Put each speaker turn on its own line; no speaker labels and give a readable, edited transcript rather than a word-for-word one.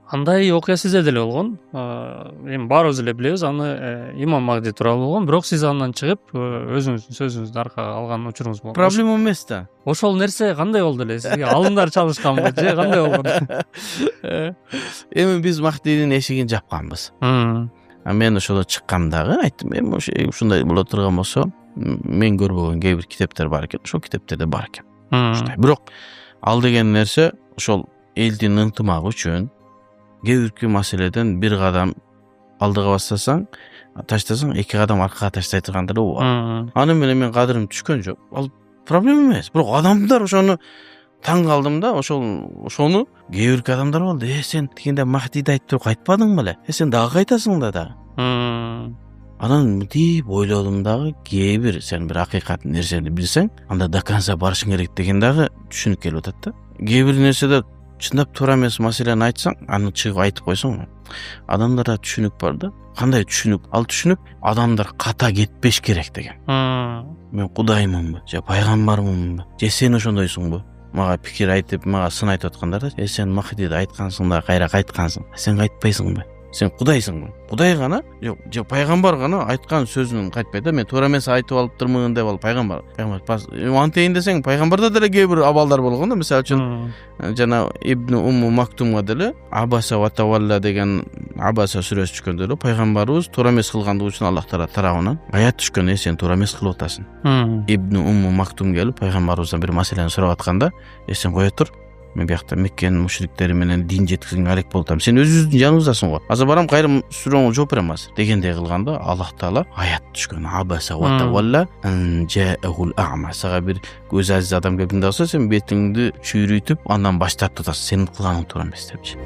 Андай окуя сизде деле болгон. Эми баарыбыз эле билебиз, аны Имам Махди тууралуу болгон, бирок сиз андан чыгып өзүңүздүн сөзүңүздү аркага алган учуруңуз болгон.
Проблема эмес да.
Ошол нерсе кандай болду эле? Сизге алымдар чалышканбы же кандай болгон?
Эми биз Махдинин эшигин жапканбыз. Мен ошоло чыккам дагы айттым, эми ушундай боло турган болсо, мен көрбөгөн кээ бир китептер бар экен, ошол китептерде бар экен. Ушундай. Бирок ал деген нерсе ошол элдин ынтымагы үчүн кээ бир маселеден бир кадам алдыга бассаң, таштасаң, эки кадам аркага таштай тургандары бар. Аны менен мен кадырым түшкөн жок. Ал проблема эмес. Бирок адамдар ошону таң калдым да, ошону кээ бир адамдар болду. Сен тигинде Махдиди айтып кайтпадың беле? Сен дагы кайтасың да. Анан мынтип ойлодум дагы, кээ бир сен бир акыйкат нерсени билсең, анда до конца барышың керек деген дагы түшүнүк келип атат да. Кээ бир нерседе чындап туура эмес маселени айтсаң, аны чыгып айтып койсоң, адамдарда түшүнүк бар да. Кандай түшүнүк? Ал түшүнүк адамдар ката кетпеш керек деген. Мен Кудаймынбы, же пайгамбармынбы, же сен ошондойсуңбу? Мага пикир айтып, мага сын айтып аткандар да, сен Махдиди айткансың да, кайра кайткансың. Сен кайтпайсыңбы? Сен Кудайсыңбы? Кудай гана, же пайгамбар гана айткан сөзүн кайтпайт да. Мен туура эмес айтып алыптырмын деп ал пайгамбар. Антейин десең, пайгамбарда деле кээ бир абалдар болгон да. Мисалы үчүн жана Ибн Умму Мактумга деле Абаса ва Тавалла деген Абаса сүрөсү түшкөндө эле пайгамбарыбыз туура эмес кылгандыгы үчүн Аллах Таала тарабынан аят түшкөн, сен туура эмес кылып атасың. Ибн Умму Мактум келип пайгамбарыбыздан бир маселени сурап атканда, сен кое тур. Мен биякта Меккенин мушриктери менен дин жеткизгенге алек болуп атам. Сен өзүңүздүн жаныңыздасың го. Азыр барам, кайра сурооңо жооп берем азыр дегендей кылганда, Аллах Таала аят түшкөн. Абаса ва Тавалла жаахул а'ма. Сага бир көз азиз адам келгенде болсо, сен бетиңди чүйрүйтүп, андан баш тартып атасың. Сенин кылганың туура эмес депчи.